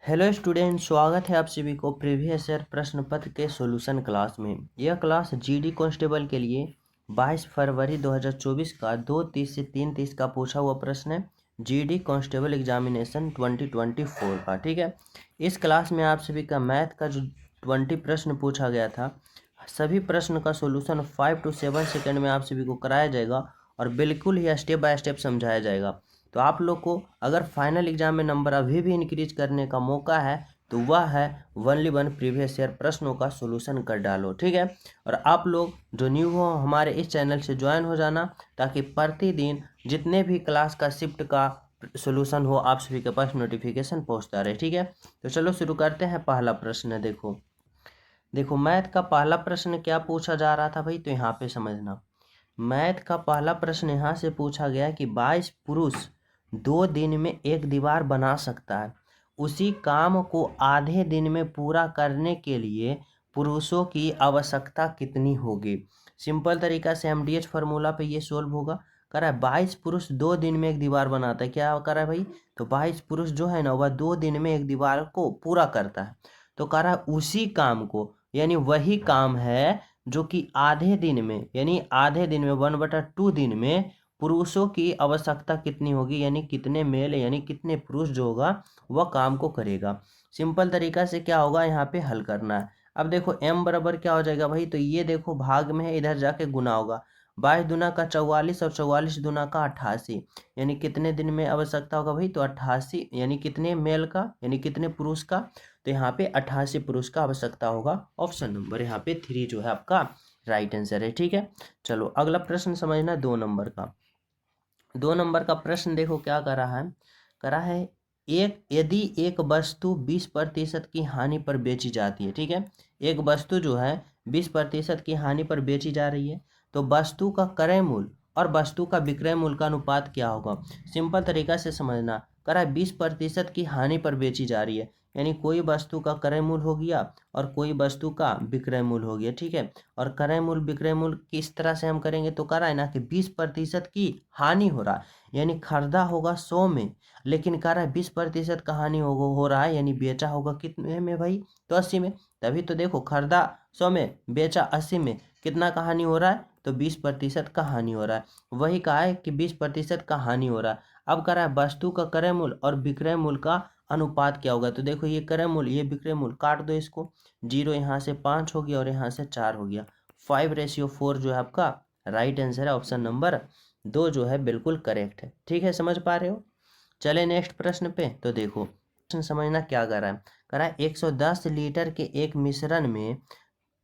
Hello student, स्वागत है आप सभी को प्रीवियस ईयर प्रश्न पत्र के सॉल्यूशन क्लास में। यह क्लास जीडी कांस्टेबल के लिए 22 फरवरी 2024 का 2:30 से 3:30 का पूछा हुआ प्रश्न है। जीडी कांस्टेबल एग्जामिनेशन 2024 का, ठीक है। इस क्लास में आप सभी का मैथ का जो 20 प्रश्न पूछा गया था, सभी प्रश्न का सॉल्यूशन 5 to 7 सेकंड में आप सभी को कराया जाएगा और बिल्कुल ही स्टेप बाय स्टेप समझाया जाएगा। तो आप लोग को अगर फाइनल एग्जाम में नंबर अभी भी इंक्रीज करने का मौका है तो वह है ओनली वन प्रीवियस ईयर प्रश्नों का सॉल्यूशन कर डालो, ठीक है। और आप लोग जो न्यू हो हमारे इस चैनल से ज्वाइन हो जाना, ताकि प्रतिदिन जितने भी क्लास का शिफ्ट का सॉल्यूशन हो आप सभी के पास नोटिफिकेशन पहुंचता रहे, ठीक है। तो चलो शुरू करते हैं। पहला प्रश्न देखो मैथ का पहला प्रश्न क्या पूछा जा रहा था भाई, तो यहाँ पे समझना। मैथ का पहला प्रश्न यहाँ से पूछा गया कि 22 पुरुष 2 दिन में एक दीवार बना सकता है, उसी काम को आधे दिन में पूरा करने के लिए पुरुषों की आवश्यकता कितनी होगी। सिंपल तरीका से एमडीएच फार्मूला पे ये सोल्व होगा। कह रहा है 22 पुरुष 2 दिन में एक दीवार बनाता है। क्या कर रहा है भाई, तो 22 पुरुष जो है ना वह 2 दिन में एक दीवार को पूरा करता है। तो कह रहा है उसी काम को, यानी वही काम है जो कि आधे दिन में, यानी आधे दिन में 1/2 दिन में पुरुषों की आवश्यकता कितनी होगी, यानी कितने मेल यानी कितने पुरुष जो होगा वह काम को करेगा। सिंपल तरीका से क्या होगा, यहाँ पे हल करना है। अब देखो m बराबर क्या हो जाएगा भाई, तो ये देखो भाग में है, इधर जाके गुना होगा। 22 दूना का 44 और 44 दूना का 88, यानी कितने दिन में आवश्यकता होगा भाई, तो 88, यानी कितने मेल का, यानी कितने पुरुष का, तो यहाँ पे 88 पुरुष का आवश्यकता होगा। ऑप्शन नंबर यहाँ पे 3 जो है आपका राइट आंसर है, ठीक है। चलो अगला प्रश्न समझना 2 नंबर का। 2 नंबर का प्रश्न देखो क्या कर रहा है यदि एक वस्तु 20% की हानि पर बेची जाती है, ठीक है। एक वस्तु जो है 20% की हानि पर बेची जा रही है, तो वस्तु का क्रय मूल्य और वस्तु का विक्रय मूल्य का अनुपात क्या होगा। सिंपल तरीका से समझना। कह रहा है 20% की हानि पर बेची जा रही है, यानी कोई वस्तु का क्रय मूल्य हो गया और कोई वस्तु का विक्रय मूल्य हो गया, ठीक है। और क्रय मूल्य विक्रय मूल्य किस तरह से हम करेंगे, तो कह रहा है ना कि 20% की हानि हो रहा है, यानी खरीदा होगा 100 में, लेकिन कह रहा है 20% का हानि हो रहा है, यानी बेचा होगा कितने में भाई, तो 80 में। तभी तो देखो खरीदा 100 में, बेचा 80 में, कितना का हानि हो रहा है, तो 20% का हानि हो रहा है। वही कहा है कि 20% का हानि हो रहा है। अब कह रहा है वस्तु का क्रय मूल्य और विक्रय मूल्य का अनुपात क्या होगा, तो देखो ये क्रय मूल्य ये विक्रय मूल्य काट दो इसको, 0 यहाँ से 5 हो गया और यहाँ से 4 हो गया, 5:4 जो है आपका राइट आंसर है। ऑप्शन नंबर 2 जो है बिल्कुल करेक्ट है, ठीक है। समझ पा रहे हो। चले नेक्स्ट प्रश्न पे। तो देखो प्रश्न समझना क्या कर रहा है 110 लीटर के एक मिश्रण में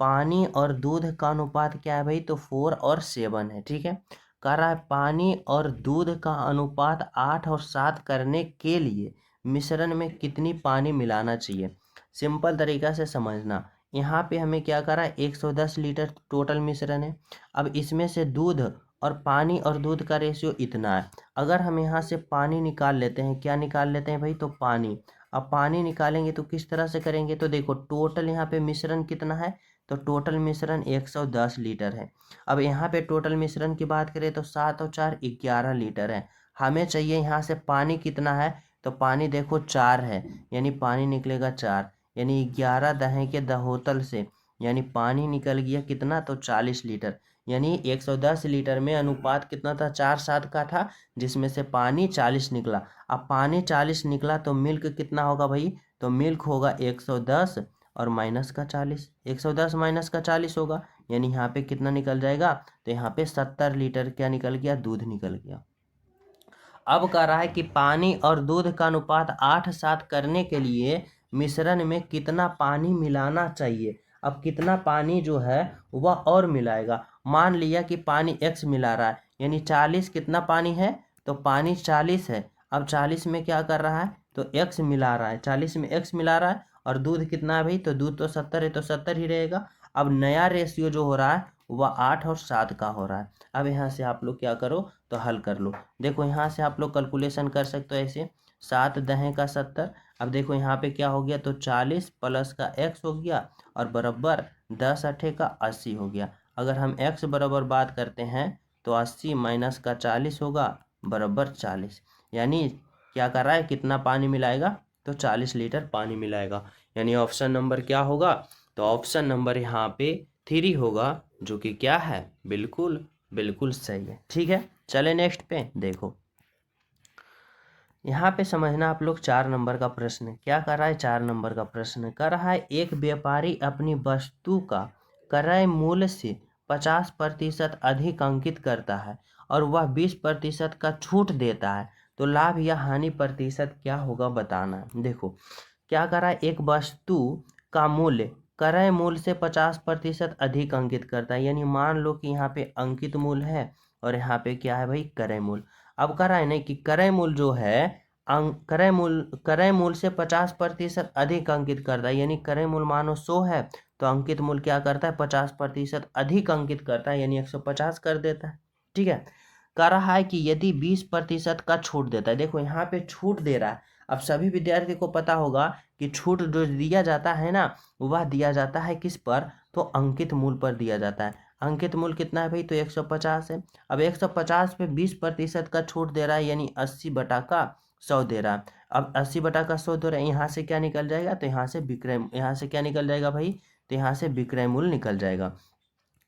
पानी और दूध का अनुपात क्या है भाई, तो 4 और 7 है, ठीक है। कह रहा है पानी और दूध का अनुपात 8 और 7 करने के लिए मिश्रण में कितनी पानी मिलाना चाहिए। सिंपल तरीका से समझना। यहाँ पे हमें क्या करा है 110 लीटर टोटल मिश्रण है। अब इसमें से दूध और पानी और दूध का रेशियो इतना है। अगर हम यहाँ से पानी निकाल लेते हैं, क्या निकाल लेते हैं भाई, तो पानी। अब पानी निकालेंगे तो किस तरह से करेंगे, तो देखो टोटल यहाँ पे मिश्रण कितना है, तो टोटल मिश्रण 110 लीटर है। अब यहाँ पे टोटल मिश्रण की बात करें तो 7 और 4 11 लीटर है। हमें चाहिए यहाँ से पानी कितना है, तो पानी देखो 4 है, यानी पानी निकलेगा 4, यानी 11 दहें के दहोतल से, यानी पानी निकल गया कितना, तो 40 लीटर। यानी 110 लीटर में अनुपात कितना था, 4:7 का था, जिसमें से पानी 40 निकला। अब पानी 40 निकला तो मिल्क कितना होगा भाई, तो मिल्क होगा 110 और माइनस का 40, 110 माइनस का 40 होगा, यानी यहाँ पे कितना निकल जाएगा, तो यहाँ पे 70 लीटर क्या निकल गया, दूध निकल गया। अब कह रहा है कि पानी और दूध का अनुपात 8:7 करने के लिए मिश्रण में कितना पानी मिलाना चाहिए। अब कितना पानी जो है वह और मिलाएगा। मान लिया कि पानी x मिला रहा है, यानी 40 कितना पानी है, तो पानी 40 है। अब 40 में क्या कर रहा है, तो x मिला रहा है, 40 में x मिला रहा है। और दूध कितना है भाई, तो दूध तो 70 है, तो 70 ही रहेगा। अब नया रेशियो जो हो रहा है वह 8 और 7 का हो रहा है। अब यहाँ से आप लोग क्या करो, तो हल कर लो। देखो यहाँ से आप लोग कैलकुलेशन कर सकते हो ऐसे, 7 दहें का 70। अब देखो यहाँ पे क्या हो गया, तो 40 प्लस का x हो गया और बराबर 10 अठे का 80 हो गया। अगर हम x बराबर बात करते हैं तो 80 माइनस का 40 होगा बराबर 40, यानी क्या कर रहा है, कितना पानी मिलाएगा, तो 40 लीटर पानी मिलाएगा। यानी ऑप्शन नंबर क्या होगा? तो ऑप्शन नंबर यहाँ पे 3 होगा, जो कि क्या है, बिल्कुल बिल्कुल सही है। ठीक है, चले नेक्स्ट पे देखो। यहाँ पे समझना आप लोग 4 नंबर का प्रश्न क्या कर रहा है। 4 नंबर का प्रश्न कर रहा है, एक व्यापारी अपनी वस्तु का क्रय मूल्य से 50% अधिक अंकित करता है और वह 20% का छूट देता है, तो लाभ या हानि प्रतिशत क्या होगा बताना है। देखो क्या कर रहा है, एक वस्तु का मूल्य क्रय मूल्य से 50% अधिक अंकित करता है। यानी मान लो कि यहाँ पे अंकित मूल्य है और यहाँ पे क्या है भाई, क्रय मूल्य। अब कर रहा है ना कि क्रय मूल्य जो है क्रय मूल्य से 50% अधिक अंकित करता है। यानी क्रय मूल्य मानो 100 है तो अंकित मूल्य क्या करता है, 50% अधिक अंकित करता है, यानी 150 कर देता है। ठीक है, कह रहा है कि यदि 20% का छूट देता है। देखो यहाँ पे छूट दे रहा है। अब सभी विद्यार्थी को पता होगा कि छूट जो दिया जाता है ना, वह दिया जाता है किस पर, तो अंकित मूल्य पर दिया जाता है। अंकित मूल्य कितना है भाई, तो 150 है। अब 150 पे 20% का छूट दे रहा है, यानी 80/100 दे रहा है। अब 80/100 दे रहा है, यहाँ से क्या निकल जाएगा, तो यहाँ से क्या निकल जाएगा भाई, तो यहाँ से विक्रय मूल्य निकल जाएगा।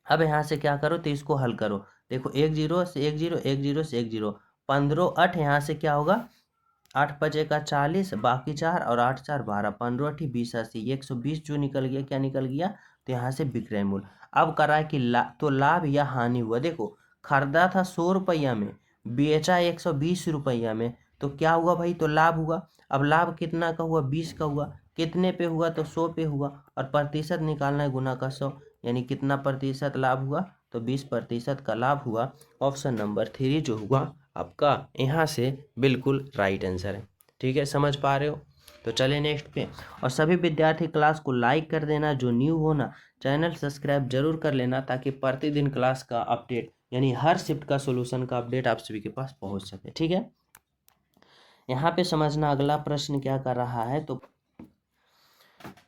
अब यहाँ से क्या करो, तो इसको हल करो। देखो 1 0 से 1 0, 1 0 से 1 0, 15 8, यहाँ से क्या होगा, 8 5 का 40, बाकी 4 और 8 4 12, 15 8 20 80, 120 जो निकल गया, क्या निकल गया, तो यहाँ से विक्रय मूल्य। अब करा है कि तो लाभ या हानि हुआ। देखो खरीदा था 100 रुपया में, बेचा 120 रुपया में, तो क्या हुआ भाई, तो लाभ हुआ। अब लाभ कितना का हुआ, 20 का हुआ। कितने पे हुआ, तो 100 पे हुआ। और प्रतिशत निकालना है, गुना का 100, यानी कितना प्रतिशत लाभ हुआ, तो 20% का लाभ हुआ। ऑप्शन नंबर 3 जो हुआ आपका यहाँ से बिल्कुल राइट आंसर है। ठीक है, समझ पा रहे हो? तो चले नेक्स्ट पे। और सभी विद्यार्थी क्लास को लाइक कर देना, जो न्यू हो ना चैनल सब्सक्राइब जरूर कर लेना, ताकि प्रतिदिन क्लास का अपडेट यानी हर शिफ्ट का सोल्यूशन का अपडेट आप सभी के पास पहुंच सके। ठीक है, यहाँ पे समझना अगला प्रश्न क्या कर रहा है, तो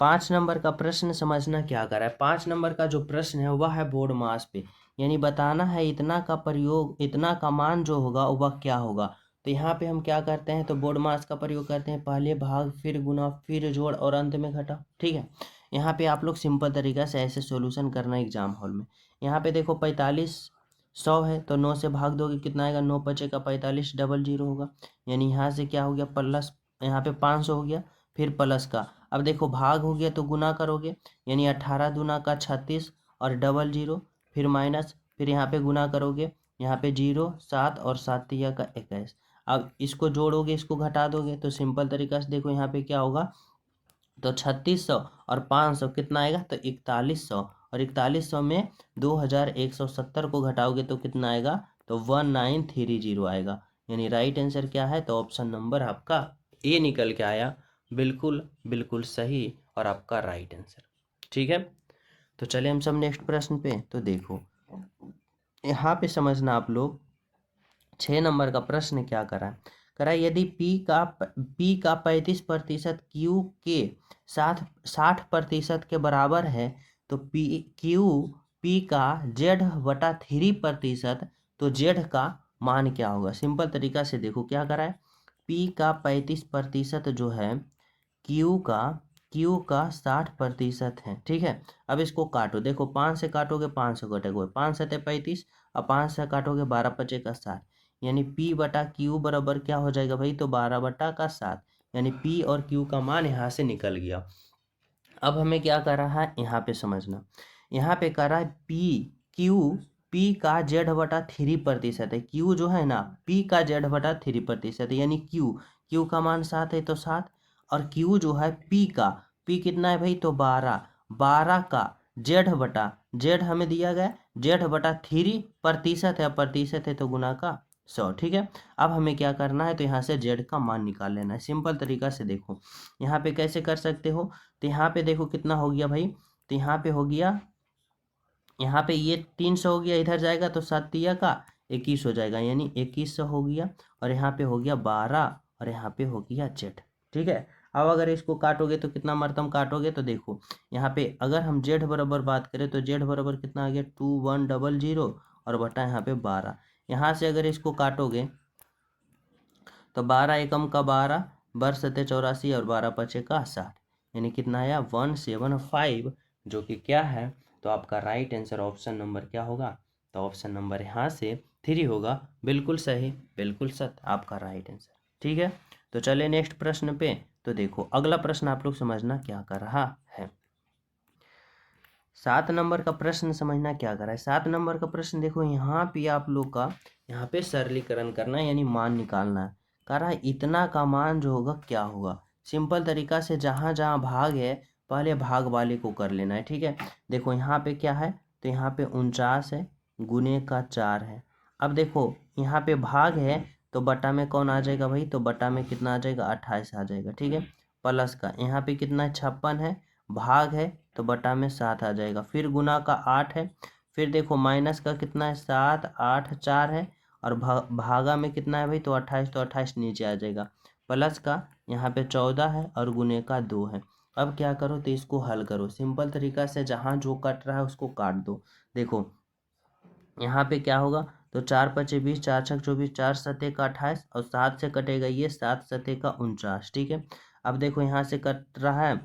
5 नंबर का प्रश्न समझना क्या कर रहा है। 5 नंबर का जो प्रश्न है वह है बोर्ड मास पे, यानी बताना है इतना का प्रयोग, इतना का मान जो होगा वह क्या होगा। तो यहाँ पे हम क्या करते हैं, तो बोर्ड मास का प्रयोग करते हैं, पहले भाग फिर गुना फिर जोड़ और अंत में घटा। ठीक है, यहाँ पे आप लोग सिंपल तरीका से ऐसे सॉल्यूशन करना एग्जाम हॉल में। यहाँ पे देखो 45 100 है, तो 9 से भाग दोगे कितना आएगा, 9 5 का 45, डबल जीरो होगा। यानी यहाँ से क्या हो गया, प्लस, यहाँ पे 500 हो गया, फिर प्लस का। अब देखो भाग हो गया तो गुना करोगे, यानी 18 दूना का 36 और डबल जीरो, फिर माइनस, फिर यहाँ पे गुना करोगे, यहाँ पे 0 7 और 7 तिया का 21। अब इसको जोड़ोगे, इसको घटा दोगे, तो सिंपल तरीका से देखो यहाँ पे क्या होगा, तो 3600 और 500 कितना आएगा, तो 4100, और 4100 में 2170 को घटाओगे तो कितना आएगा, तो 1930 आएगा। यानी राइट आंसर क्या है, तो ऑप्शन नंबर आपका ए निकल के आया, बिल्कुल बिल्कुल सही और आपका राइट आंसर। ठीक है, तो चले हम सब नेक्स्ट प्रश्न पे। तो देखो यहाँ पे समझना आप लोग 6 नंबर का प्रश्न क्या करा है, यदि P का 35% Q के 60% के बराबर है, तो P का Z/3%, तो Z का मान क्या होगा। सिंपल तरीका से देखो क्या करा है, P का 35% जो है, Q का 60% है। ठीक है, अब इसको काटो, देखो 5 से काटोगे 5 से कटेगा, 5 7 35, अब 5 से काटोगे 12 5 का 60, यानी P/Q बराबर क्या हो जाएगा भाई, तो 12/7, यानी P और Q का मान यहाँ से निकल गया। अब हमें क्या कर रहा है, यहाँ पे समझना, यहाँ पे कर रहा है P का Z/3% है। Q जो है ना, P का Z/3% है, यानी Q का मान 7 है तो 7, और Q जो है P कितना है भाई, तो 12 का Z हमें दिया गया, Z/3% है, प्रतिशत है तो गुना का 100। ठीक है, अब हमें क्या करना है, तो यहाँ से Z का मान निकाल लेना है। सिंपल तरीका से देखो यहाँ पे कैसे कर सकते हो, तो यहाँ पे देखो कितना हो गया भाई, तो यहाँ पे हो गया, यहाँ पे ये 300 हो गया, इधर जाएगा तो 7 तिया का 21 हो जाएगा, यानी 2100 हो गया, और यहाँ पे हो गया 12, और यहाँ पे हो गया Z। ठीक है, अब अगर इसको काटोगे तो कितना मरतम काटोगे, तो देखो यहाँ पे अगर हम Z बराबर बात करें, तो Z बराबर कितना आ गया, 2100, और बटा यहाँ पे 12। यहाँ से अगर इसको काटोगे तो 12 एकम का 12, वर्ष 84 और 12 पचे का 60, यानी कितना आया 175, जो कि क्या है, तो आपका राइट आंसर ऑप्शन नंबर क्या होगा, तो ऑप्शन नंबर यहाँ से 3 होगा। बिल्कुल सही, बिल्कुल सत्य, आपका राइट आंसर। ठीक है, तो चलिए नेक्स्ट प्रश्न पे। तो देखो अगला प्रश्न आप लोग समझना क्या कर रहा है। 7 नंबर का प्रश्न समझना क्या कर रहा है। 7 नंबर का प्रश्न देखो, यहाँ पे आप लोग का यहाँ पे सरलीकरण करना है, यानी मान निकालना है। कह रहा है इतना का मान जो होगा क्या होगा। सिंपल तरीका से जहाँ जहाँ भाग है पहले भाग वाले को कर लेना है। ठीक है, देखो यहाँ पे क्या है, तो यहाँ पे 49 है, गुने का 4 है। अब देखो यहाँ पे भाग है तो बटा में कौन आ जाएगा भाई, तो बटा में कितना आ जाएगा 28 आ जाएगा। ठीक है, प्लस का यहाँ पे कितना है 56 है, भाग है तो बटा में 7 आ जाएगा। फिर गुना का 8 है, फिर देखो माइनस का कितना है 7, 8, 4 है, और भागा में कितना है भाई, तो 28, तो 28 नीचे आ जाएगा। प्लस का यहाँ पे 14 है और गुने का 2 है। अब क्या करो, तो इसको हल करो। सिंपल तरीका से जहाँ जो कट रहा है उसको काट दो। देखो यहाँ पे क्या होगा, तो 4 पचे 20, 4 छक 24, 4 सते का 28, और 7 से कटेगा ये 7 सते का 49। ठीक है, अब देखो यहाँ से कट रहा है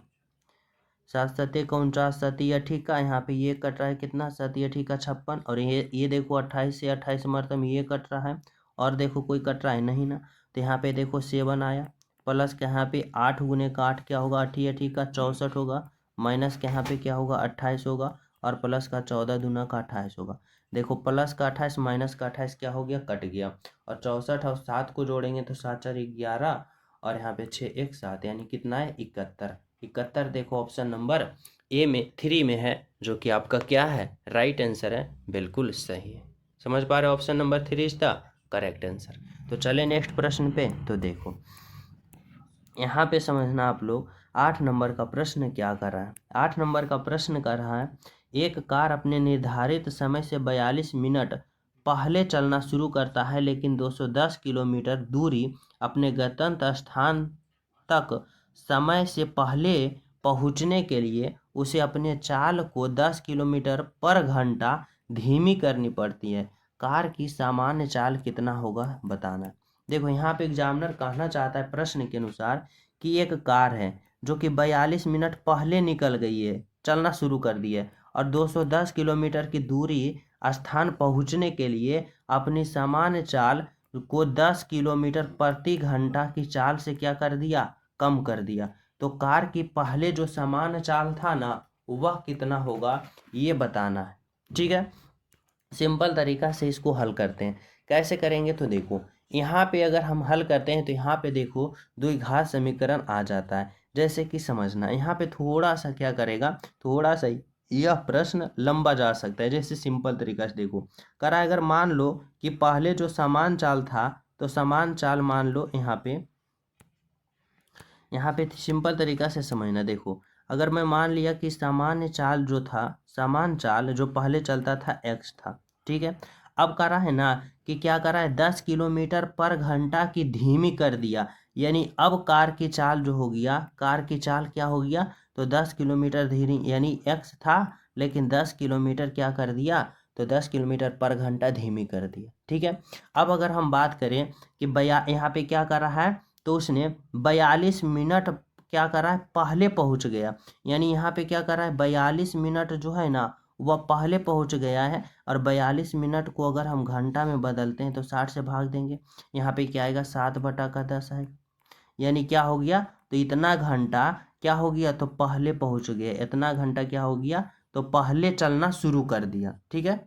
7 सते का 49, 7 अठी का, यहाँ पे ये कट रहा है कितना, 7 अठी का 56, और ये देखो 28 से 28 मतलब ये कट रहा है, और देखो कोई कट रहा है नहीं ना, तो यहाँ पे देखो 7 आया। प्लस के यहाँ पे 8 गुने का 8 क्या होगा, अठी अठी का 64 होगा, माइनस के यहाँ पे क्या होगा 28 होगा, और प्लस का 14 दूना का 28 होगा। देखो प्लस का 28 माइनस का 28 क्या हो गया, कट गया, और 64 और 7 को जोड़ेंगे तो 7 4 11, और यहाँ पे 6 1 7, यानी कितना है 71। 71 देखो ऑप्शन नंबर ए में 3 में है, जो कि आपका क्या है, राइट आंसर है, बिल्कुल सही है। समझ पा रहे हो, option number 3 is the correct answer. तो चले नेक्स्ट प्रश्न पे। तो देखो यहाँ पे समझना आप लोग 8 नंबर का प्रश्न क्या कर रहा है। 8 नंबर का प्रश्न कर रहा है, एक कार अपने निर्धारित समय से 42 मिनट पहले चलना शुरू करता है, लेकिन 210 किलोमीटर दूरी अपने गंतव्य स्थान तक समय से पहले पहुंचने के लिए उसे अपने चाल को 10 किलोमीटर पर घंटा धीमी करनी पड़ती है। कार की सामान्य चाल कितना होगा बताना। देखो यहाँ पे एग्जामिनर कहना चाहता है प्रश्न के अनुसार कि एक कार है जो कि 42 मिनट पहले निकल गई है, चलना शुरू कर दी है, और 210 किलोमीटर की दूरी स्थान पहुंचने के लिए अपनी सामान्य चाल को 10 किलोमीटर प्रति घंटा की चाल से क्या कर दिया, कम कर दिया। तो कार की पहले जो सामान्य चाल था ना, वह कितना होगा ये बताना है। ठीक है, सिंपल तरीका से इसको हल करते हैं। कैसे करेंगे, तो देखो यहाँ पे अगर हम हल करते हैं तो यहाँ पे देखो द्विघात समीकरण आ जाता है। जैसे कि समझना यहाँ पे थोड़ा सा क्या करेगा, थोड़ा सा यह प्रश्न लंबा जा सकता है। जैसे सिंपल तरीका से देखो करा, अगर मान लो कि पहले जो समान चाल था, तो समान चाल मान लो यहाँ पे सिंपल तरीका से समझना। देखो अगर मैं मान लिया कि सामान्य चाल जो था, समान चाल जो पहले चलता था x था। ठीक है, अब करा है ना कि क्या करा है, 10 किलोमीटर पर घंटा की धीमी कर दिया, यानी अब कार की चाल जो हो गया, कार की चाल क्या हो गया, तो 10 किलोमीटर धीमी, यानी x था लेकिन 10 किलोमीटर क्या कर दिया, तो 10 किलोमीटर पर घंटा धीमी कर दिया। ठीक है, अब अगर हम बात करें कि यहाँ पे क्या कर रहा है, तो उसने 42 मिनट क्या करा है, पहले पहुंच गया, यानी यहाँ पे क्या कर रहा है 42 मिनट जो है ना वह पहले पहुंच गया है। और 42 मिनट को अगर हम घंटा में बदलते हैं तो 60 से भाग देंगे, यहाँ पे क्या आएगा 7 बटा का 10 है, यानी क्या हो गया, तो इतना घंटा क्या हो गया, तो पहले पहुंच गया, इतना घंटा क्या हो गया, तो पहले चलना शुरू कर दिया। ठीक है,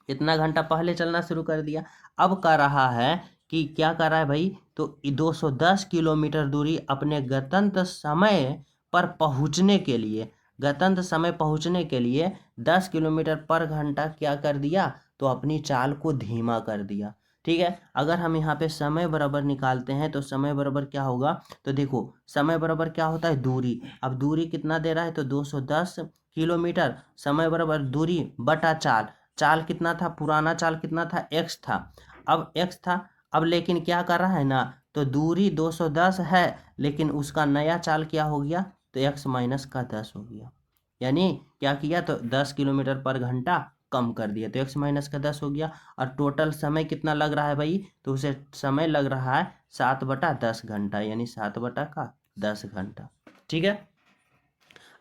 इतना घंटा पहले चलना शुरू कर दिया। अब कर रहा है कि क्या कर रहा है भाई, तो 210 किलोमीटर दूरी अपने गंतव्य समय पर पहुंचने के लिए, गंतव्य समय पहुंचने के लिए 10 किलोमीटर पर घंटा क्या कर दिया, तो अपनी चाल को धीमा कर दिया। ठीक है, अगर हम यहाँ पे समय बराबर निकालते हैं तो समय बराबर क्या होगा, तो देखो समय बराबर क्या होता है, दूरी। अब दूरी कितना दे रहा है, तो 210 किलोमीटर, समय बराबर दूरी बटा चाल। चाल कितना था, पुराना चाल कितना था, x था, अब x था, अब लेकिन क्या कर रहा है ना, तो दूरी 210 है, लेकिन उसका नया चाल क्या हो गया, तो x माइनस का 10 हो गया, यानी क्या किया, तो 10 किलोमीटर पर घंटा कम कर दिया, तो x माइनस का 10 हो गया। और टोटल समय कितना लग रहा है भाई, तो उसे समय लग रहा है 7/10 घंटा, यानी 7/10 घंटा। ठीक है,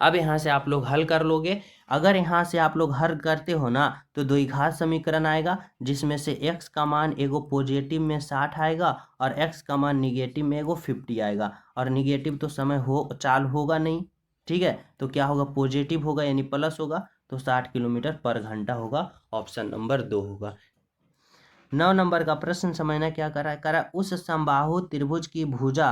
अब यहाँ से आप लोग हल कर लोगे। अगर यहाँ से आप लोग हल करते हो ना, तो द्विघात समीकरण आएगा, जिसमें से x का मान एगो पॉजिटिव में 60 आएगा और x का मान निगेटिव में एगो 50 आएगा। और निगेटिव तो समय हो चाल होगा नहीं, ठीक है, तो क्या होगा, पॉजिटिव होगा यानी प्लस होगा, तो 60 किलोमीटर पर घंटा होगा। ऑप्शन नंबर 2 होगा। 9 नंबर का प्रश्न समझना क्या करा उस समबाहु त्रिभुज की भुजा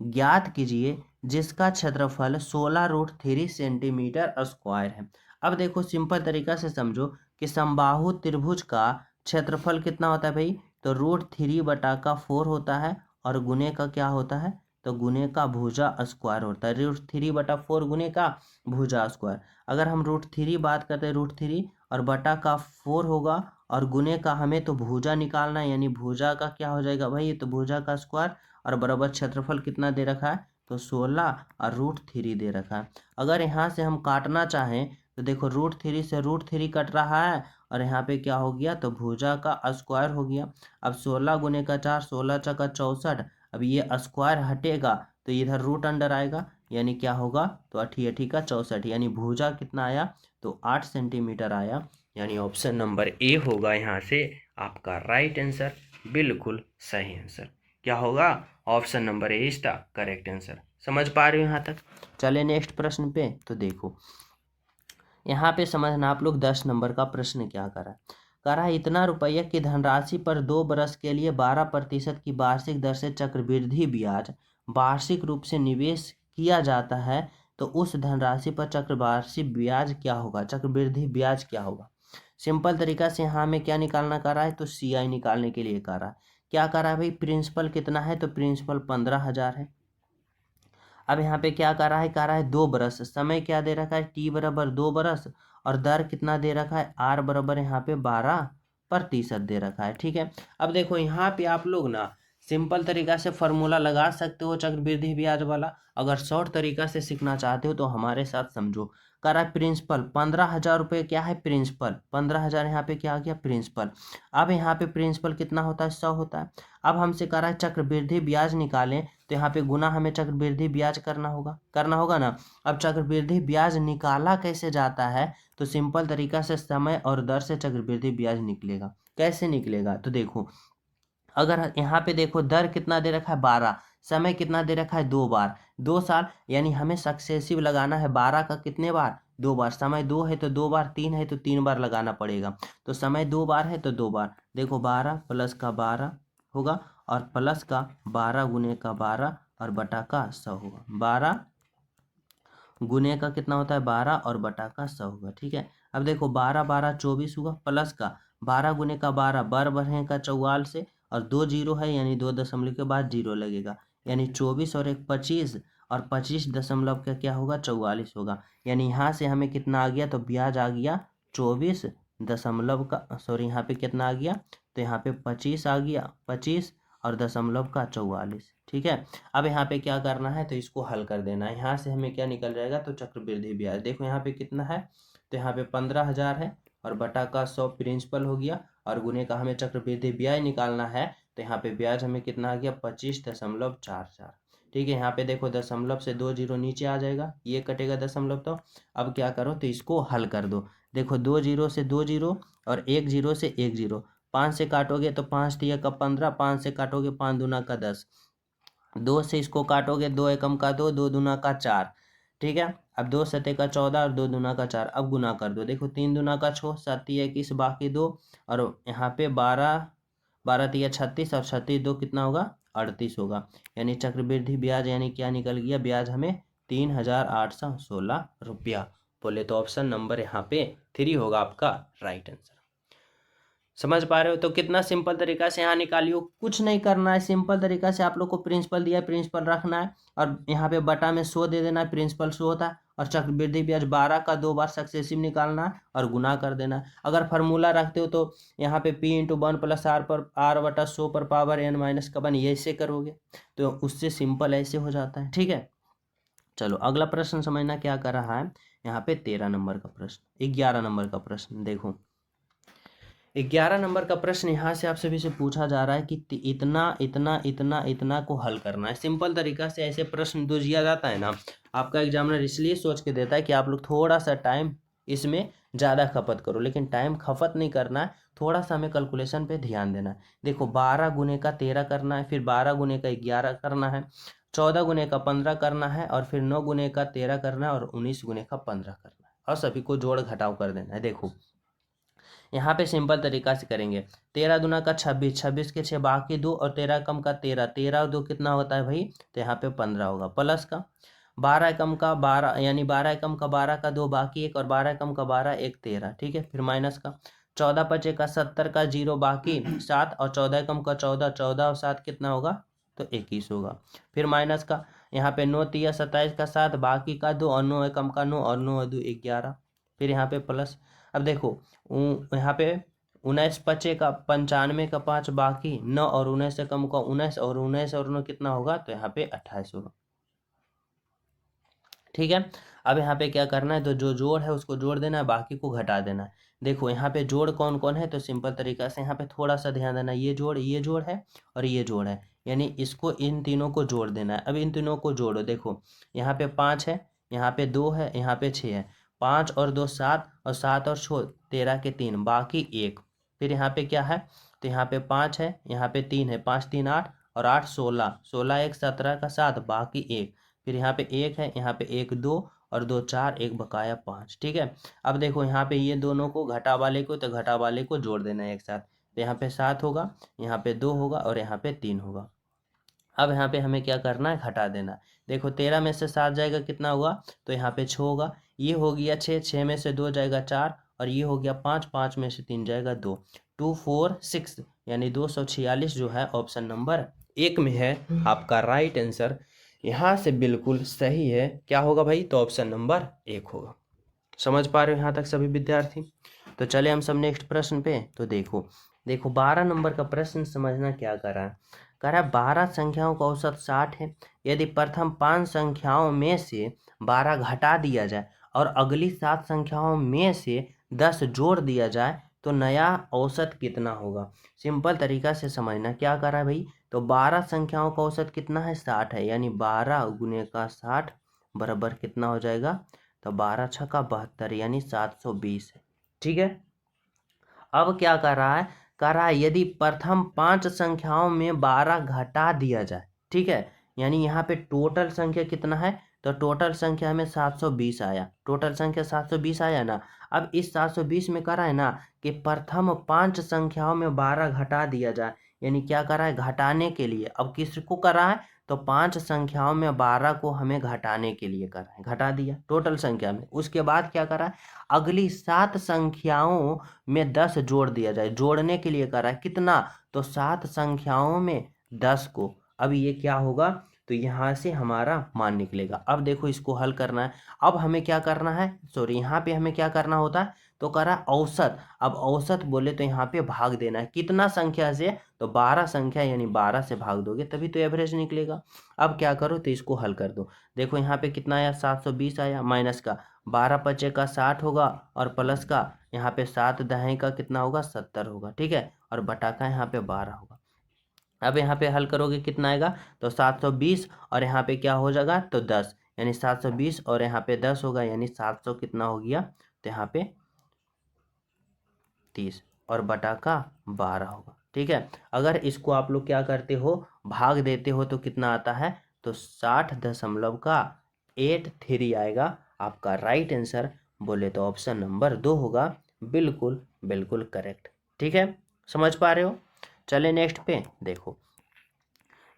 ज्ञात कीजिए जिसका क्षेत्रफल 16√3 सेंटीमीटर स्क्वायर है। अब देखो सिंपल तरीका से समझो कि समबाहु त्रिभुज का क्षेत्रफल कितना होता है भाई, तो √3/4 होता है, और गुने का क्या होता है, तो गुने का भुजा स्क्वायर होता है। √3/4 गुने का भुजा स्क्वायर। अगर हम √3 बात करते हैं, √3 और बटा का 4 होगा, और गुने का हमें तो भुजा निकालना है, यानी भुजा का क्या हो जाएगा भाई, तो भुजा का स्क्वायर, और बराबर क्षेत्रफल कितना दे रखा है, तो 16 और √3 दे रखा है। अगर यहाँ से हम काटना चाहें तो देखो √3 से √3 कट रहा है, और यहाँ पे क्या हो गया, तो भुजा का स्क्वायर हो गया। अब 16 गुने का 4, 16 चौका 64। अब ये स्क्वायर हटेगा तो इधर रूट अंडर आएगा, यानी क्या होगा, तो 88 का 64, यानी भुजा कितना आया, तो 8 सेंटीमीटर आया, यानी ऑप्शन नंबर ए होगा यहाँ से आपका राइट आंसर। बिल्कुल सही आंसर क्या होगा, option number A is the correct answer. समझ पा रहे हो यहाँ तक। चले नेक्स्ट प्रश्न पे, तो देखो यहाँ पे समझना आप लोग 10 नंबर का प्रश्न क्या करा इतना रुपया की धनराशि पर 2 वर्ष के लिए 12% की वार्षिक दर से चक्रवृद्धि ब्याज वार्षिक रूप से निवेश किया जाता है, तो उस धनराशि पर चक्रवार्षिक ब्याज क्या होगा, चक्रवृद्धि ब्याज क्या होगा। सिंपल तरीका से यहाँ में क्या निकालना करा है, तो CI निकालने के लिए करा है। क्या करा है भाई, प्रिंसिपल कितना है, तो प्रिंसिपल 15,000 है। अब यहाँ पे क्या करा है 2 बरस, समय क्या दे रखा है, t बराबर 2 बरस, और दर कितना दे रखा है, r बराबर यहाँ पे 12% दे रखा है। ठीक है, अब देखो यहाँ पे आप लोग ना सिंपल तरीका से फॉर्मूला लगा सकते हो चक्रवृद्धि ब्याज वाला। अगर शॉर्ट तरीका से सीखना चाहते हो तो हमारे साथ समझो। करा प्रिंसिपल 15,000 रुपये, क्या है प्रिंसिपल 15,000, यहाँ पे क्या आ गया प्रिंसिपल। अब यहाँ पे प्रिंसिपल कितना होता है, 100 होता है। अब हमसे करा है चक्रवृद्धि ब्याज निकालें, तो यहाँ पे गुना हमें चक्रवृद्धि ब्याज करना होगा ना। अब चक्रवृद्धि ब्याज निकाला कैसे जाता है, तो सिंपल तरीका से समय और दर से चक्रवृद्धि ब्याज निकलेगा। कैसे निकलेगा, तो देखो अगर यहाँ पे देखो दर कितना दे रखा है 12, समय कितना दे रखा है 2 बार, 2 साल, यानी हमें सक्सेसिव लगाना है 12 का कितने बार, 2 बार। समय 2 है तो 2 बार, 3 है तो 3 बार लगाना पड़ेगा। तो समय 2 बार है तो 2 बार, देखो 12 प्लस का 12 होगा, और प्लस का 12 गुने का 12 और बटा का 100 होगा। 12 गुने का कितना होता है 12 और बटा का 100 होगा। ठीक है, अब देखो 12 12 24 हुआ, प्लस का 12 गुने का 12 बर बढ़े का 44 से, और 2 जीरो है यानी 2 दशमलव के बाद जीरो लगेगा, यानी 24 और 1 25, और 25 दशमलव का क्या होगा 44 होगा। यानी यहाँ से हमें कितना आ गया, तो ब्याज आ गया 24 दशमलव का, सॉरी यहाँ पे कितना आ गया, तो यहाँ पे 25 आ गया, 25 और दशमलव का 44। ठीक है, अब यहाँ पे क्या करना है, तो इसको हल कर देना है। यहाँ से हमें क्या निकल जाएगा, तो चक्रवृद्धि ब्याज देखो यहाँ पे कितना है, तो यहाँ पे 15,000 है, और बटा का 100 प्रिंसिपल हो गया, और गुने का हमें चक्रवृद्धि ब्याज निकालना है, तो यहाँ पे ब्याज हमें कितना आ गया 25.44। ठीक है, यहाँ पे देखो दशमलव से 2 जीरो नीचे आ जाएगा, ये कटेगा दशमलव। तो अब क्या करो, तो इसको हल कर दो। देखो 2 जीरो से 2 जीरो, और 1 जीरो से 1 जीरो, 5 से काटोगे तो 5 तिया का 15, 5 से काटोगे 5 दूना का 10, 2 से इसको काटोगे 2 एकम का 2, 2 दूना का 4। ठीक है, अब 2 सते का 14 और 2 दूना का 4, अब गुना कर दो। देखो 3 दूना का 6, 7 तिया 21 बाकी 2, और यहाँ पे 12 12 तिया 36, और 36 2 कितना होगा 38 होगा। यानी चक्रवृद्धि ब्याज यानी क्या निकल गया, ब्याज हमें 3,816 रुपया। बोले तो ऑप्शन नंबर यहाँ पे 3 होगा आपका राइट आंसर। समझ पा रहे हो, तो कितना सिंपल तरीका से यहाँ निकालियो, कुछ नहीं करना है, सिंपल तरीका से आप लोग को प्रिंसिपल दिया है, प्रिंसिपल रखना है, और यहाँ पे बटा में 100 दे देना है, प्रिंसिपल 100 होता है, और चक्रवृद्धि ब्याज 12 का 2 बार सक्सेसिव निकालना है और गुना कर देना है। अगर फार्मूला रखते हो तो यहाँ पे P × 1 + R पर R/100 पर पावर n-1 ये ऐसे करोगे, तो उससे सिंपल ऐसे हो जाता है। ठीक है, चलो अगला प्रश्न समझना क्या कर रहा है। यहाँ पे 13 नंबर का प्रश्न, 11 नंबर का प्रश्न देखो। 11 नंबर का प्रश्न यहाँ से आप सभी से पूछा जा रहा है कि इतना इतना इतना इतना को हल करना है। सिंपल तरीका से ऐसे प्रश्न जो दिया जाता है ना, आपका एग्जामिनर इसलिए सोच के देता है कि आप लोग थोड़ा सा टाइम इसमें ज़्यादा खपत करो, लेकिन टाइम खपत नहीं करना है, थोड़ा सा हमें कैलकुलेशन पे ध्यान देना है। देखो 12 गुने का 13 करना है, फिर 12 गुने का 11 करना है, 14 गुने का 15 करना है, और फिर 9 गुने का 13 करना है, और 19 गुने का 15 करना है, और सभी को जोड़ घटाव कर देना है। देखो यहाँ पे सिंपल तरीका से करेंगे। 13 दूना का 26, 26 के 6 बाकी 2, और 13 कम का 13, 13 2 कितना होता है भाई, तो यहाँ पे 15 होगा। प्लस का 12 एकम का 12, यानी 12 एकम का 12 का 2 बाकी 1, और 12 एकम का 12 1 13, ठीक है। फिर माइनस का 14 पचे का 70 का 0 बाकी 7, और 14 एकम का 14, 14 और 7 कितना होगा, तो 21 होगा। फिर माइनस का यहाँ पे 9 तिया 27 का 7 बाकी का 2, और 9 एकम का 9, और 9 और 2 11। फिर यहाँ पे प्लस, अब देखो यहाँ पे 19 पचे का 95 का 5 बाकी 9, और 19 से कम का 19, और 19 और 9 कितना होगा, तो यहाँ पे 28 होगा, ठीक है। अब यहाँ पे क्या करना है, तो जो जोड़ है उसको जोड़ देना है, बाकी को घटा देना है। देखो यहाँ पे जोड़ कौन कौन है, तो सिंपल तरीका से यहाँ पे थोड़ा सा ध्यान देना, ये जोड़ है और ये जोड़ है, यानी इसको इन तीनों को जोड़ देना है। अब इन तीनों को जोड़ो, देखो यहाँ पे 5 है, यहाँ पे 2 है, यहाँ पे 6 है, 5 और 2 7, और 7 और 6 13 के 3 बाकी 1। फिर यहाँ पे क्या है, तो यहाँ पे 5 है, यहाँ पे 3 है, 5 3 8, और 8 16, 16 1 17 का 7 बाकी 1। फिर यहाँ पे 1 है, यहाँ पे 1 2, और 2 4, 1 बकाया 5, ठीक है। अब देखो यहाँ पे ये दोनों को घटा वाले को, तो घटा वाले को जोड़ देना है एक साथ, तो यहाँ पे 7 होगा, यहाँ पे 2 होगा, और यहाँ पे 3 होगा। अब यहाँ पे हमें क्या करना है, घटा देना। देखो 13 में से 7 जाएगा कितना हुआ, तो यहाँ पे 6 होगा, ये हो गया 6, 6 में से 2 जाएगा 4, और ये हो गया 5, 5 में से 3 जाएगा 2, 2 4 6, यानी 246 जो है ऑप्शन नंबर 1 में है आपका राइट आंसर। यहाँ से बिल्कुल सही है, क्या होगा भाई, तो ऑप्शन नंबर 1 होगा। समझ पा रहे हो यहाँ तक सभी विद्यार्थी? तो चले हम सब नेक्स्ट प्रश्न पे। तो देखो 12 नंबर का प्रश्न समझना क्या कर रहा है। कह रहा है 12 संख्याओं का औसत 60 है। यदि प्रथम 5 संख्याओं में से 12 घटा दिया जाए और अगली 7 संख्याओं में से 10 जोड़ दिया जाए तो नया औसत कितना होगा। सिंपल तरीका से समझना क्या कर रहा है भाई, तो 12 संख्याओं का औसत कितना है, 60 है, यानी 12 गुने का 60 बराबर कितना हो जाएगा, तो 12 छक्का 72, यानी 720 है, ठीक है। अब क्या कर रहा है, कह रहा है यदि प्रथम 5 संख्याओं में 12 घटा दिया जाए, ठीक है, यानी यहाँ पे टोटल संख्या कितना है, तो टोटल संख्या में 720 आया, टोटल संख्या 720 आया ना। अब इस 720 में कह रहा है ना कि प्रथम 5 संख्याओं में 12 घटा दिया जाए, यानी क्या कर रहा है, घटाने के लिए। अब किसको कर रहा है, तो 5 संख्याओं में 12 को हमें घटाने के लिए कर रहा है, घटा दिया टोटल संख्या में। उसके बाद क्या कर रहा है, अगली 7 संख्याओं में 10 जोड़ दिया जाए, जोड़ने के लिए कर रहा है कितना, तो 7 संख्याओं में 10 को। अब ये क्या होगा, तो यहाँ से हमारा मान निकलेगा। अब देखो इसको हल करना है। अब हमें क्या करना है, सॉरी यहाँ पे हमें क्या करना होता है, तो करा औसत। अब औसत बोले तो यहाँ पे भाग देना है, कितना संख्या से, तो 12 संख्या, यानी 12 से भाग दोगे तभी तो एवरेज निकलेगा। अब क्या करो, तो इसको हल कर दो। देखो यहाँ पे कितना आया, 720 आया, माइनस का 12 पचे का 60 होगा, और प्लस का यहाँ पे 7 दहाई का कितना होगा, 70 होगा, ठीक है, और बटा का यहाँ पे 12 होगा। अब यहाँ पे हल करोगे कितना आएगा, तो 720, और यहाँ पे क्या हो जाएगा, तो 10, यानी 720, और यहाँ पे 10 होगा, यानी 700 कितना हो गया, तो यहाँ पे 30, और बटा का 12 होगा, ठीक है। अगर इसको आप लोग क्या करते हो, भाग देते हो, तो कितना आता है, तो 60.83 आएगा आपका राइट आंसर। बोले तो ऑप्शन नंबर 2 होगा, बिल्कुल बिल्कुल करेक्ट, ठीक है। समझ पा रहे हो? चले नेक्स्ट पे। देखो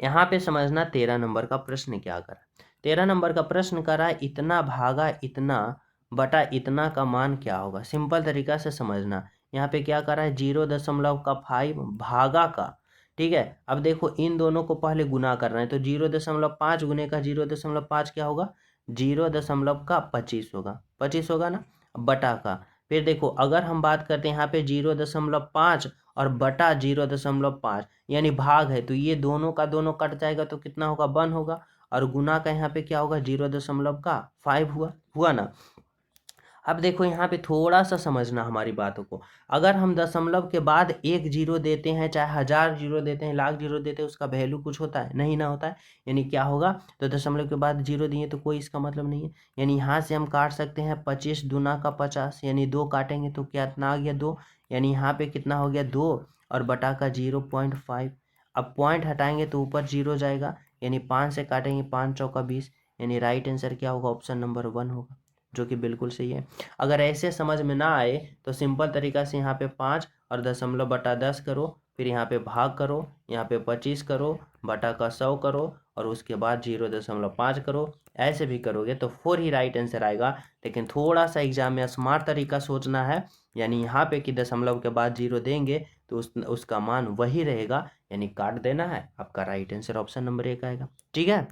यहाँ पे समझना 13 नंबर का प्रश्न क्या करा। 13 नंबर का प्रश्न करा इतना भागा इतना बटा इतना का मान क्या होगा। सिंपल तरीका से समझना, यहाँ पे क्या करा है, 0.5 भागा का, ठीक है। अब देखो इन दोनों को पहले गुना करना है, तो 0.5 गुने का 0.5 क्या होगा, 0.25 होगा, 25 होगा ना, बटा का। फिर देखो अगर हम बात करते हैं यहाँ पे 0.5 और बटा 0.5, यानी भाग है, तो ये दोनों का दोनों कट जाएगा, तो कितना होगा, 1 होगा, और गुना का यहाँ पे क्या होगा, 0.5 हुआ ना। अब देखो यहाँ पे थोड़ा सा समझना हमारी बातों को। अगर हम दशमलव के बाद एक जीरो देते हैं, चाहे 1000 जीरो देते हैं, लाख जीरो देते हैं, उसका वैल्यू कुछ होता है नहीं ना होता है। यानी क्या होगा, तो दशमलव के बाद जीरो दिए तो कोई इसका मतलब नहीं है। यानी यहाँ से हम काट सकते हैं 25 दूना का 50, यानी 2 काटेंगे तो क्या इतना आ गया 2। यानी यहाँ पे कितना हो गया 2 और बटा का 0.5। अब पॉइंट हटाएंगे तो ऊपर जीरो जाएगा, यानी 5 से काटेंगे 5 चौका 20। यानी राइट आंसर क्या होगा, ऑप्शन नंबर 1 होगा, जो कि बिल्कुल सही है। अगर ऐसे समझ में ना आए तो सिंपल तरीका से यहाँ पे 5 और दशमलव बटा 10 करो, फिर यहाँ पे भाग करो, यहाँ पे 25 करो, बटा का 100 करो, और उसके बाद 0.5 करो। ऐसे भी करोगे तो 4 ही राइट आंसर आएगा। लेकिन थोड़ा सा एग्जाम में स्मार्ट तरीका सोचना है, यानी यहाँ पे कि दशमलव के बाद जीरो देंगे तो उसका मान वही रहेगा, यानी काट देना है। आपका राइट आंसर ऑप्शन नंबर 1 आएगा। ठीक है,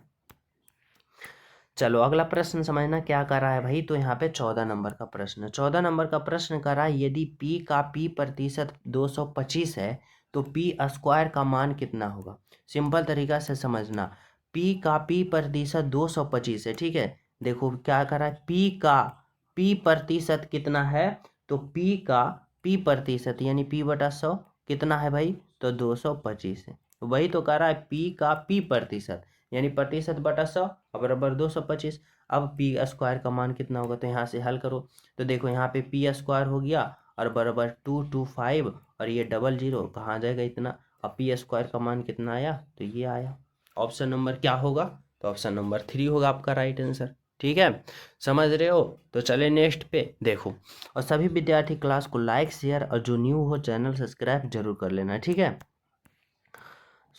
चलो अगला प्रश्न समझना क्या कर रहा है भाई। तो यहाँ पे 14 नंबर का प्रश्न, 14 नंबर का प्रश्न कर रहा है, यदि p का p प्रतिशत 225 है तो p स्क्वायर का मान कितना होगा। सिंपल तरीका से समझना, p का p प्रतिशत 225 है, ठीक है। देखो क्या कर रहा है, p का p प्रतिशत कितना है, तो p का p प्रतिशत यानी p बटा 100 कितना है भाई, तो 225 है। वही तो कह रहा है p का p प्रतिशत यानी प्रतिशत बटा 100 बराबर 225। अब पी स्क्वायर का मान कितना होगा, तो यहाँ से हल करो। तो देखो यहाँ पे पी स्क्वायर हो गया और बराबर 225, और ये डबल जीरो कहाँ जाएगा इतना। अब पी स्क्वायर का मान कितना आया, तो ये आया। ऑप्शन नंबर क्या होगा, तो ऑप्शन नंबर 3 होगा आपका राइट आंसर। ठीक है, समझ रहे हो। तो चले नेक्स्ट पे देखो, और सभी विद्यार्थी क्लास को लाइक शेयर और जो न्यू हो चैनल सब्सक्राइब जरूर कर लेना। ठीक है,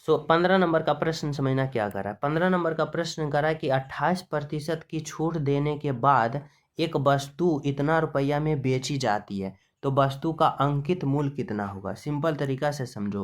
15 नंबर का प्रश्न समझना क्या कर रहा है। 15 नंबर का प्रश्न कर रहा है कि 28% की छूट देने के बाद एक वस्तु इतना रुपया में बेची जाती है, तो वस्तु का अंकित मूल्य कितना होगा। सिंपल तरीका से समझो,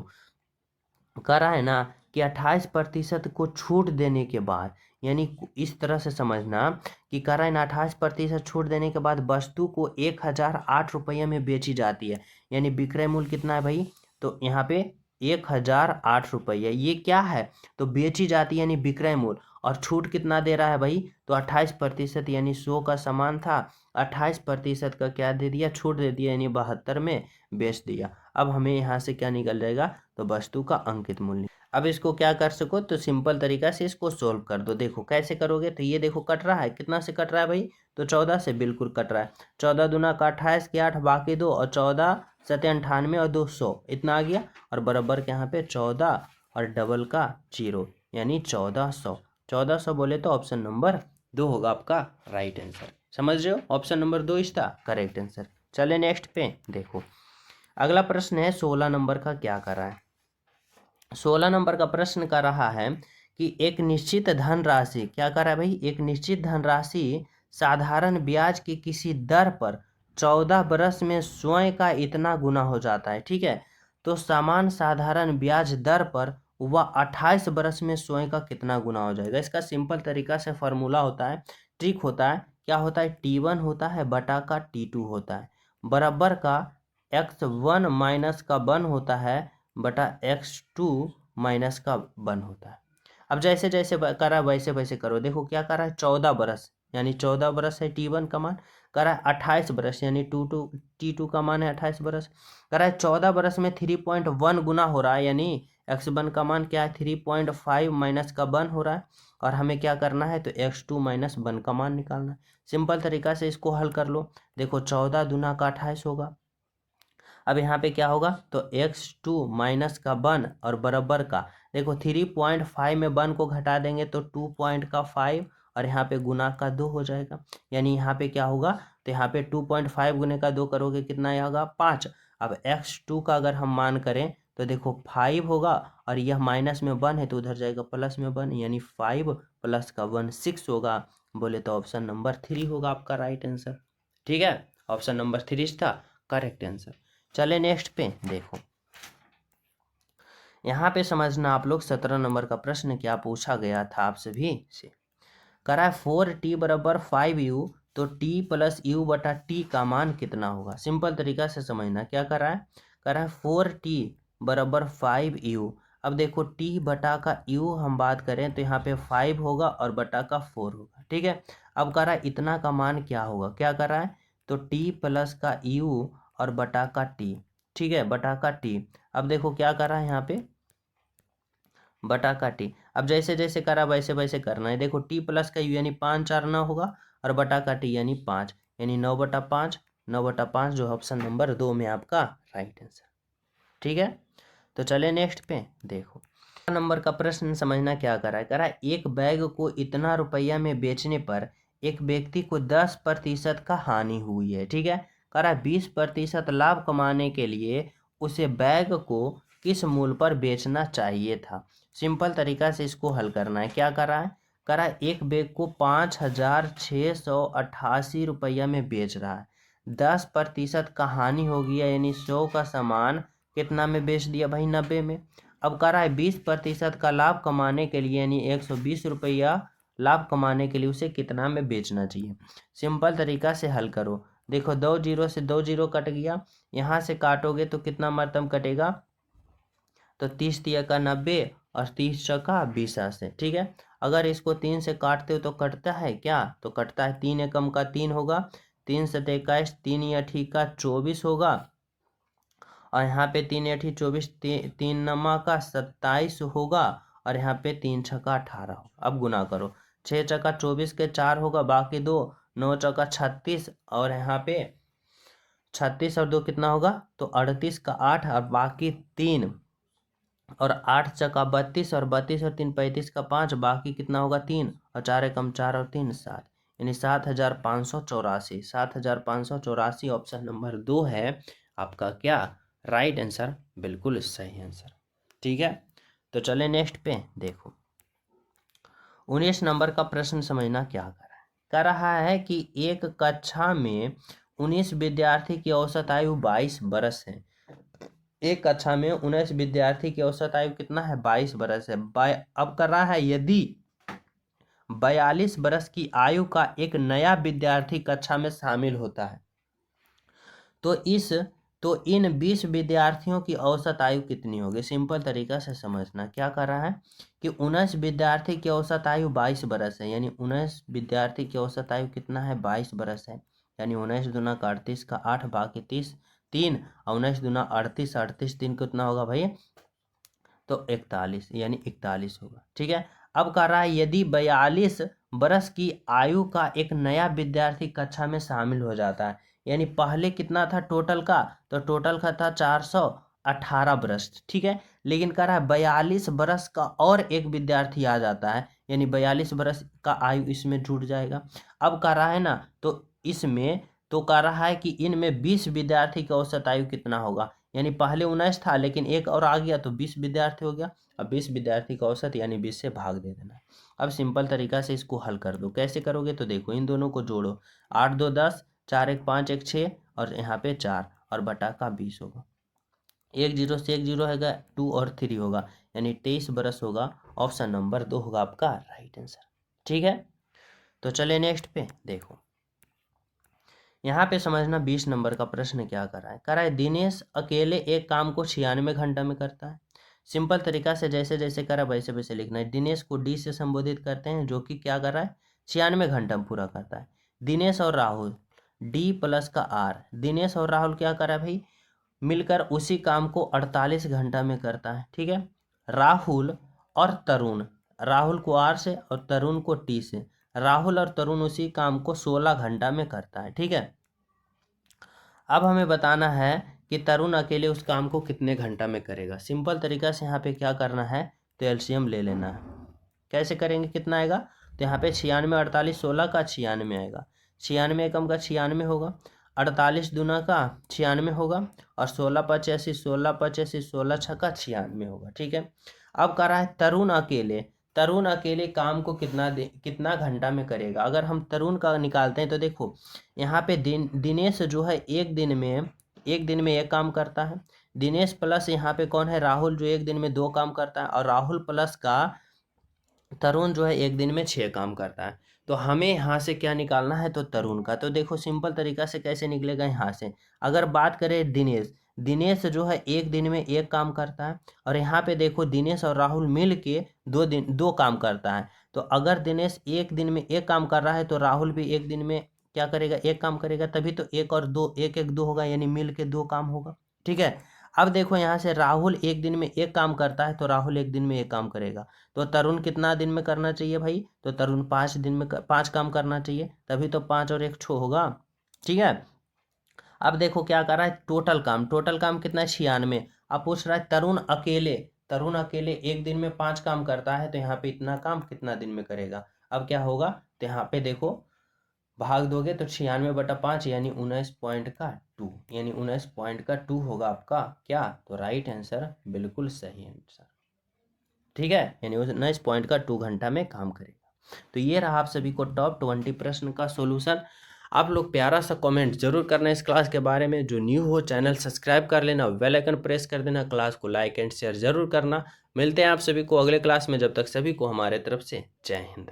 कर रहा है ना कि 28% को छूट देने के बाद, यानी इस तरह से समझना कि कर रहा है ना 28% छूट देने के बाद वस्तु को 1008 रुपये में बेची जाती है, यानी विक्रय मूल्य कितना है भाई, तो यहाँ पे 1008 रुपये। ये क्या है, तो बेची जाती है यानी विक्रय मूल्य, और छूट कितना दे रहा है भाई, तो 28% यानी 100 का सामान था, 28% का क्या दे दिया, छूट दे दिया, यानी 72 में बेच दिया। अब हमें यहाँ से क्या निकल जाएगा, तो वस्तु का अंकित मूल्य। अब इसको क्या कर सको, तो सिंपल तरीका से इसको सोल्व कर दो। देखो कैसे करोगे, तो ये देखो कट रहा है, कितना से कट रहा है भाई, तो 14 से बिल्कुल कट रहा है। 14 दूना का 28 के 8 बाकी 2, और 14 सत्ते 98 और 200 इतना आ गया, और बराबर के यहाँ पे 14 और डबल का 0 यानी 1400। 1400 बोले तो ऑप्शन नंबर 2 होगा आपका राइट आंसर। समझ रहे हो, ऑप्शन नंबर 2 इसका करेक्ट आंसर। चले नेक्स्ट पे देखो, अगला प्रश्न है 16 नंबर का। क्या कर रहा है, 16 नंबर का प्रश्न कर रहा है कि एक निश्चित धनराशि, क्या कर रहा है भाई, एक निश्चित धनराशि साधारण ब्याज की किसी दर पर 14 बरस में स्वयं का इतना गुना हो जाता है। ठीक है, तो समान साधारण ब्याज दर पर वह 28 बरस में स्वयं का कितना गुना हो जाएगा। इसका सिंपल तरीका से फॉर्मूला होता है, ट्रिक होता है, क्या होता है, T1 होता है बटा का T2 होता है, बराबर का x1 माइनस का 1 होता है बटा x2 माइनस का 1 होता है। अब जैसे जैसे करा है वैसे वैसे करो। देखो क्या करा है, 14 बरस यानी 14 बरस है T1 का मान, करा है 28 बरस यानी T2 का मान है 28 बरस, करा है 14 बरस में 3.1 गुना हो रहा है, यानी x1 का मान क्या है 3.5 माइनस का 1 हो रहा है, और हमें क्या करना है, तो x2 माइनस 1 का मान निकालना है। सिंपल तरीका से इसको हल कर लो। देखो 14 दूना का 28 होगा, अब यहाँ पे क्या होगा, तो x2 माइनस का 1 और बराबर का, देखो 3.5 में 1 को घटा देंगे तो 2.5, और यहाँ पे गुना का 2 हो जाएगा, यानी यहाँ पे क्या होगा, तो यहाँ पे 2.5 गुने का 2 करोगे कितना आएगा 5। अब x2 का अगर हम मान करें तो देखो 5 होगा, और यह माइनस में 1 है तो उधर जाएगा प्लस में 1, यानी 5 प्लस का 1 6 होगा। बोले तो ऑप्शन नंबर 3 होगा आपका राइट आंसर। ठीक है, ऑप्शन नंबर 3 था करेक्ट आंसर। चले नेक्स्ट पे देखो, यहाँ पे समझना आप लोग 17 नंबर का प्रश्न क्या पूछा गया था आप सभी से। करा है 4t बराबर 5u, तो t प्लस u बटा t का मान कितना होगा। सिंपल तरीका से समझना, क्या करा है 4t बराबर 5u। अब देखो t बटा का u हम बात करें तो यहाँ पे 5 होगा और बटा का 4 होगा। ठीक है, अब करा है इतना का मान क्या होगा, क्या कर रहा है, तो टी प्लस का यू और बटा का टी, ठीक है, बटा का टी। अब देखो क्या कर रहा है यहाँ पे, बटा का टी। अब जैसे जैसे करा वैसे वैसे करना है। देखो टी प्लस का यू यानी 5 4 9 होगा, और बटा का टी यानी 5, यानी 9/5, 9/5 जो ऑप्शन नंबर 2 में आपका राइट आंसर, ठीक है। तो चले नेक्स्ट पे देखो, नंबर का प्रश्न समझना क्या करा है, एक बैग को इतना रुपया में बेचने पर एक व्यक्ति को 10% का हानि हुई है, ठीक है। करा 20% लाभ कमाने के लिए उसे बैग को किस मूल्य पर बेचना चाहिए था। सिंपल तरीका से इसको हल करना है। क्या करा एक बैग को 5,688 रुपया में बेच रहा है, 10% का हानि हो गया, यानी 100 का सामान कितना में बेच दिया भाई, 90 में। अब करा है 20% का लाभ कमाने के लिए, यानी 120 रुपया लाभ कमाने के लिए उसे कितना में बेचना चाहिए। सिंपल तरीका से हल करो। देखो 2 जीरो से 2 जीरो कट गया, यहाँ से काटोगे तो कितना मतलब कटेगा, तो 30 तिया का 90 और 30 चौका 20 से, ठीक है। अगर इसको 3 से काटते हो तो कटता है क्या, तो कटता है, 3 एकम का 3 होगा, 3 7 21, 3 या ठीक का 24 होगा, और यहाँ पे 3 8 24, 3 नमा का 27 होगा, और यहाँ पे 3 छक्का 18 होगा। अब गुना करो, 6 चक्का 24 के 4 होगा, बाकी 2, 9 चक्का 36, और यहाँ पे 36 और 2 कितना होगा, तो 38 का 8, और बाकी 3, और 8 चक्का 32, और 32 और 3 35 का 5, बाकी कितना होगा 3, और 4 एकम 4 और 3 7, यानी 7,584, 7,584 ऑप्शन नंबर 2 है आपका क्या राइट आंसर, बिल्कुल सही आंसर, ठीक है। तो चले नेक्स्ट पे देखो, 19 नंबर का प्रश्न समझना क्या कर रहा है कि एक कक्षा में 19 विद्यार्थी की औसत आयु 22 वर्ष है। एक कक्षा में 19 विद्यार्थी की औसत आयु कितना है, 22 वर्ष है। अब कर रहा है यदि 42 वर्ष की आयु का एक नया विद्यार्थी कक्षा में शामिल होता है, तो इन 20 विद्यार्थियों की औसत आयु कितनी होगी। सिंपल तरीका से समझना। क्या कर रहा है कि 19 विद्यार्थी की औसत आयु 22 वर्ष है, यानी 19 विद्यार्थी की औसत आयु कितना है, 22 वर्ष है, यानी 19 दूना का 38 का 8, बाकी 30 3, और 19 दूना 38, 38 3 कितना होगा भाई, तो 41, यानी 41 होगा, ठीक है। अब कह रहा है यदि 42 वर्ष की आयु का एक नया विद्यार्थी कक्षा में शामिल हो जाता है, यानी पहले कितना था टोटल का, तो टोटल का था 418 वर्ष, ठीक है। लेकिन कह रहा है 42 वर्ष का और एक विद्यार्थी आ जाता है, यानी 42 वर्ष का आयु इसमें जुड़ जाएगा। अब कह रहा है ना, तो इसमें तो कह रहा है कि इनमें 20 विद्यार्थी का औसत आयु कितना होगा, यानी पहले 19 था लेकिन एक और आ गया तो 20 विद्यार्थी हो गया। अब 20 विद्यार्थी का औसत यानी 20 से भाग दे देना। अब सिंपल तरीका से इसको हल कर दो। कैसे करोगे, तो देखो इन दोनों को जोड़ो, 8 2 10, 4 1 5 1 6, और यहाँ पे 4, और बटा का 20 होगा, 1 0 से 1 0 होगा, 2 और 3 होगा, यानी 23 वर्ष होगा। ऑप्शन नंबर 2 होगा आपका राइट आंसर, ठीक है। तो चले नेक्स्ट पे देखो, यहाँ पे समझना 20 नंबर का प्रश्न क्या कर रहा है दिनेश अकेले एक काम को 96 घंटा में करता है। सिंपल तरीका से जैसे जैसे करा वैसे वैसे लिखना है। दिनेश को डी से संबोधित करते हैं, जो कि क्या कर रहा है, 96 घंटा में पूरा करता है। दिनेश और राहुल, डी प्लस का आर, दिनेश और राहुल क्या कर रहा है भाई, मिलकर उसी काम को 48 घंटा में करता है, ठीक है। राहुल और तरुण, राहुल को आर से और तरुण को टी से, राहुल और तरुण उसी काम को 16 घंटा में करता है, ठीक है। अब हमें बताना है कि तरुण अकेले उस काम को कितने घंटा में करेगा। सिंपल तरीका से यहाँ पे क्या करना है, तो एलसीएम ले लेना है। कैसे करेंगे, कितना आएगा, तो यहाँ पे 96 48 16 का 96 आएगा, 96 एकम का 96 होगा, 48 दूना का 96 होगा, और 16 85 16 85 16 छक्का 96 होगा, ठीक है। अब कह रहा है तरुण अकेले काम को कितना घंटा में करेगा। अगर हम तरुण का निकालते हैं तो देखो यहाँ पे दिनेश जो है एक दिन में एक काम करता है। दिनेश प्लस यहाँ पे कौन है, राहुल, जो एक दिन में 2 काम करता है, और राहुल प्लस का तरुण जो है एक दिन में 6 काम करता है। तो हमें यहाँ से क्या निकालना है, तो तरुण का। तो देखो सिंपल तरीका से कैसे निकलेगा, यहाँ से अगर बात करें दिनेश जो है एक दिन में एक काम करता है, और यहाँ पे देखो दिनेश और राहुल मिल के 2 काम करता है। तो अगर दिनेश एक दिन में एक काम कर रहा है तो राहुल भी एक दिन में क्या करेगा, एक काम करेगा, तभी तो एक और दो, एक एक दो होगा, यानी मिल के दो काम होगा। ठीक है, अब देखो यहाँ से राहुल एक दिन में एक काम करता है, तो राहुल एक दिन में एक काम करेगा। तो तरुण कितना दिन में करना चाहिए भाई, तो तरुण 5 दिन में 5 काम करना चाहिए, तभी तो 5 और 1 6 होगा। ठीक है, अब देखो क्या कर रहा है, टोटल काम कितना है, 96। अब पूछ रहा है तरुण अकेले एक दिन में 5 काम करता है, तो यहाँ पे इतना काम कितना दिन में करेगा। अब क्या होगा, तो यहाँ पे देखो भाग दोगे तो 96/5 यानी 19.2, यानी 19.2 होगा आपका क्या, तो राइट आंसर, बिल्कुल सही आंसर। ठीक है, यानी 19.2 घंटा में काम करेगा। तो ये रहा आप सभी को टॉप 20 प्रश्न का सॉल्यूशन। आप लोग प्यारा सा कमेंट जरूर करना इस क्लास के बारे में। जो न्यू हो चैनल सब्सक्राइब कर लेना, बेल आइकन प्रेस कर देना, क्लास को लाइक एंड शेयर जरूर करना। मिलते हैं आप सभी को अगले क्लास में, जब तक सभी को हमारे तरफ से जय हिंद।